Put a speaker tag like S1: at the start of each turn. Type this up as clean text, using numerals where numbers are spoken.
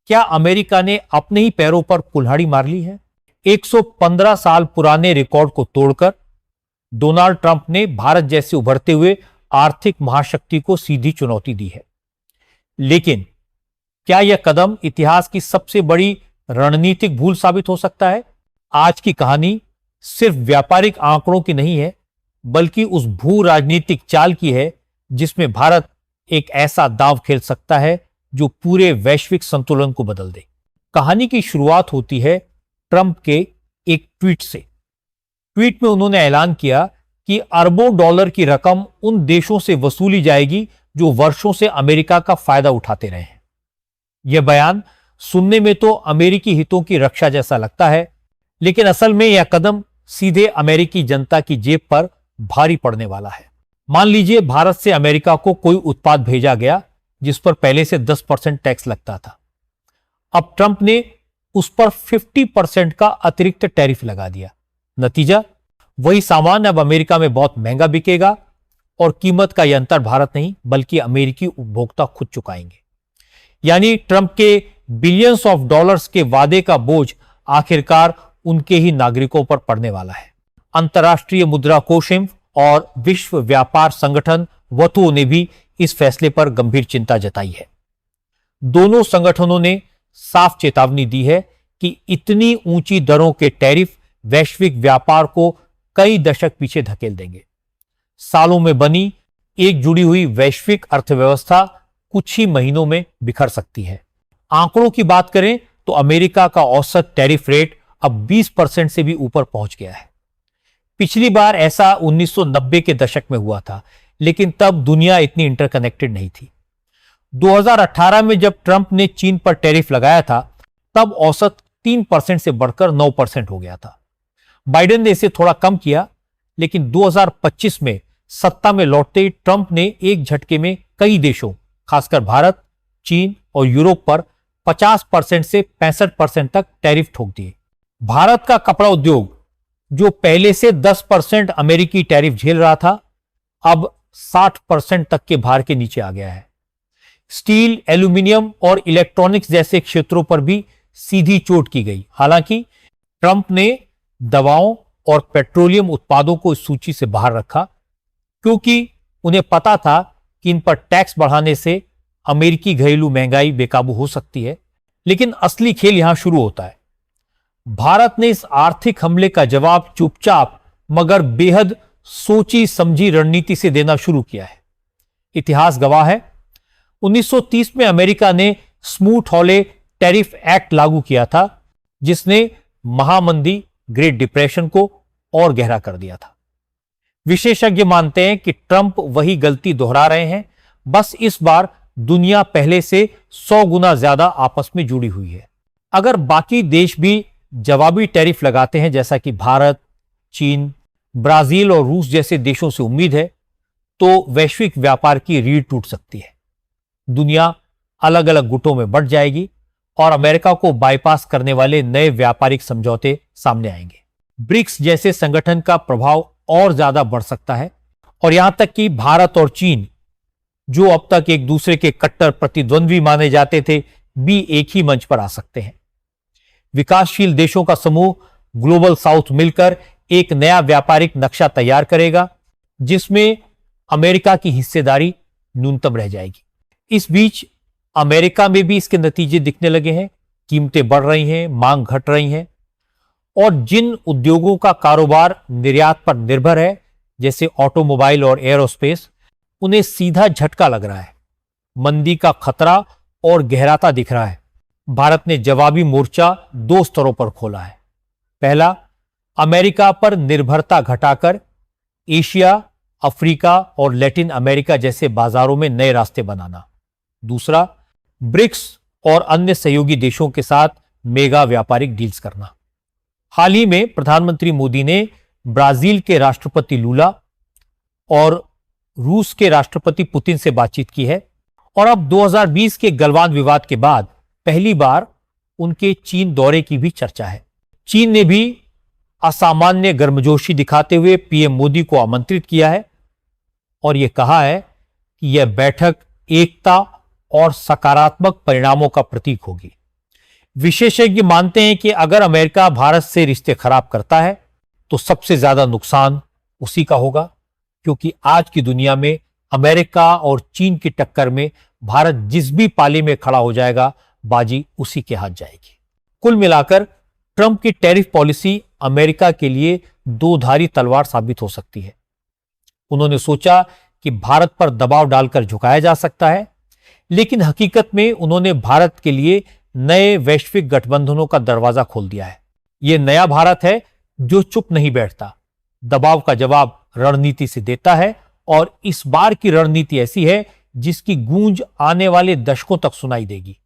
S1: क्या अमेरिका ने अपने ही पैरों पर कुल्हाड़ी मार ली है? 115 साल पुराने रिकॉर्ड को तोड़कर डोनाल्ड ट्रंप ने भारत जैसे उभरते हुए आर्थिक महाशक्ति को सीधी चुनौती दी है। लेकिन क्या यह कदम इतिहास की सबसे बड़ी रणनीतिक भूल साबित हो सकता है? आज की कहानी सिर्फ व्यापारिक आंकड़ों की नहीं है, बल्कि उस भू राजनीतिक चाल की है जिसमें भारत एक ऐसा दांव खेल सकता है जो पूरे वैश्विक संतुलन को बदल दे। कहानी की शुरुआत होती है ट्रंप के एक ट्वीट से। ट्वीट में उन्होंने ऐलान किया कि अरबों डॉलर की रकम उन देशों से वसूली जाएगी जो वर्षों से अमेरिका का फायदा उठाते रहे हैं। यह बयान सुनने में तो अमेरिकी हितों की रक्षा जैसा लगता है, लेकिन असल में यह कदम सीधे अमेरिकी जनता की जेब पर भारी पड़ने वाला है। मान लीजिए भारत से अमेरिका को कोई उत्पाद भेजा गया जिस पर पहले से 10% टैक्स लगता था। अब ट्रंप ने उस पर 50% का अतिरिक्त टैरिफ लगा दिया। नतीजा, वही सामान अब अमेरिका में बहुत महंगा बिकेगा और कीमत का यह अंतर भारत नहीं बल्कि अमेरिकी उपभोक्ता खुद चुकाएंगे। यानी ट्रंप के बिलियंस ऑफ डॉलर्स के वादे का बोझ आखिरकार उनके ही नागरिकों पर पड़ने वाला है। अंतर्राष्ट्रीय मुद्रा कोष और विश्व व्यापार संगठन WTO ने भी इस फैसले पर गंभीर चिंता जताई है। दोनों संगठनों ने साफ चेतावनी दी है कि इतनी ऊंची दरों के टैरिफ वैश्विक व्यापार को कई दशक पीछे धकेल देंगे। सालों में बनी एक जुड़ी हुई वैश्विक अर्थव्यवस्था कुछ ही महीनों में बिखर सकती है। आंकड़ों की बात करें तो अमेरिका का औसत टैरिफ रेट अब 20% से भी ऊपर पहुंच गया है। पिछली बार ऐसा 1990 के दशक में हुआ था, लेकिन तब दुनिया इतनी इंटरकनेक्टेड नहीं थी। 2018 में जब ट्रंप ने चीन पर टैरिफ लगाया था, तब औसत 3% से बढ़कर 9% हो गया था। बाइडेन ने इसे थोड़ा कम किया, लेकिन 2025 में सत्ता में लौटते ही ट्रंप ने एक झटके में कई देशों, खासकर भारत, चीन और यूरोप पर 50% से 65% तक टैरिफ ठोक दिए। भारत का कपड़ा उद्योग, जो पहले से 10% अमेरिकी टैरिफ झेल रहा था, अब 60% तक के भार के नीचे आ गया है। स्टील, एल्यूमिनियम और इलेक्ट्रॉनिक्स जैसे क्षेत्रों पर भी सीधी चोट की गई। हालांकि ट्रंप ने दवाओं और पेट्रोलियम उत्पादों को इस सूची से बाहर रखा, क्योंकि उन्हें पता था कि इन पर टैक्स बढ़ाने से अमेरिकी घरेलू महंगाई बेकाबू हो सकती है। लेकिन असली खेल यहां शुरू होता है। भारत ने इस आर्थिक हमले का जवाब चुपचाप मगर बेहद सोची समझी रणनीति से देना शुरू किया है। इतिहास गवाह है, 1930 में अमेरिका ने स्मूथ हॉले टैरिफ एक्ट लागू किया था, जिसने महामंदी, ग्रेट डिप्रेशन को और गहरा कर दिया था। विशेषज्ञ मानते हैं कि ट्रंप वही गलती दोहरा रहे हैं, बस इस बार दुनिया पहले से 100 गुना ज्यादा आपस में जुड़ी हुई है। अगर बाकी देश भी जवाबी टैरिफ लगाते हैं, जैसा कि भारत, चीन, ब्राजील और रूस जैसे देशों से उम्मीद है, तो वैश्विक व्यापार की रीढ़ टूट सकती है। दुनिया अलग अलग गुटों में बंट जाएगी और अमेरिका को बाईपास करने वाले नए व्यापारिक समझौते सामने आएंगे। ब्रिक्स जैसे संगठन का प्रभाव और ज्यादा बढ़ सकता है और यहां तक कि भारत और चीन, जो अब तक एक दूसरे के कट्टर प्रतिद्वंद्वी माने जाते थे, भी एक ही मंच पर आ सकते हैं। विकासशील देशों का समूह ग्लोबल साउथ मिलकर एक नया व्यापारिक नक्शा तैयार करेगा, जिसमें अमेरिका की हिस्सेदारी न्यूनतम रह जाएगी। इस बीच अमेरिका में भी इसके नतीजे दिखने लगे हैं। कीमतें बढ़ रही हैं, मांग घट रही है और जिन उद्योगों का कारोबार निर्यात पर निर्भर है, जैसे ऑटोमोबाइल और एरोस्पेस, उन्हें सीधा झटका लग रहा है। मंदी का खतरा और गहराता दिख रहा है। भारत ने जवाबी मोर्चा 2 स्तरों पर खोला है। पहला, अमेरिका पर निर्भरता घटाकर एशिया, अफ्रीका और लैटिन अमेरिका जैसे बाजारों में नए रास्ते बनाना। दूसरा, ब्रिक्स और अन्य सहयोगी देशों के साथ मेगा व्यापारिक डील्स करना। हाल ही में प्रधानमंत्री मोदी ने ब्राजील के राष्ट्रपति लूला और रूस के राष्ट्रपति पुतिन से बातचीत की है और अब 2020 के गलवान विवाद के बाद पहली बार उनके चीन दौरे की भी चर्चा है। चीन ने भी असामान्य गर्मजोशी दिखाते हुए पीएम मोदी को आमंत्रित किया है और यह कहा है कि यह बैठक एकता और सकारात्मक परिणामों का प्रतीक होगी। विशेषज्ञ मानते हैं कि अगर अमेरिका भारत से रिश्ते खराब करता है तो सबसे ज्यादा नुकसान उसी का होगा, क्योंकि आज की दुनिया में अमेरिका और चीन की टक्कर में भारत जिस भी पाली में खड़ा हो जाएगा, बाजी उसी के हाथ जाएगी। कुल मिलाकर ट्रंप की टैरिफ पॉलिसी अमेरिका के लिए दो-धारी तलवार साबित हो सकती है। उन्होंने सोचा कि भारत पर दबाव डालकर झुकाया जा सकता है, लेकिन हकीकत में उन्होंने भारत के लिए नए वैश्विक गठबंधनों का दरवाजा खोल दिया है। यह नया भारत है जो चुप नहीं बैठता, दबाव का जवाब रणनीति से देता है, और इस बार की रणनीति ऐसी है जिसकी गूंज आने वाले दशकों तक सुनाई देगी।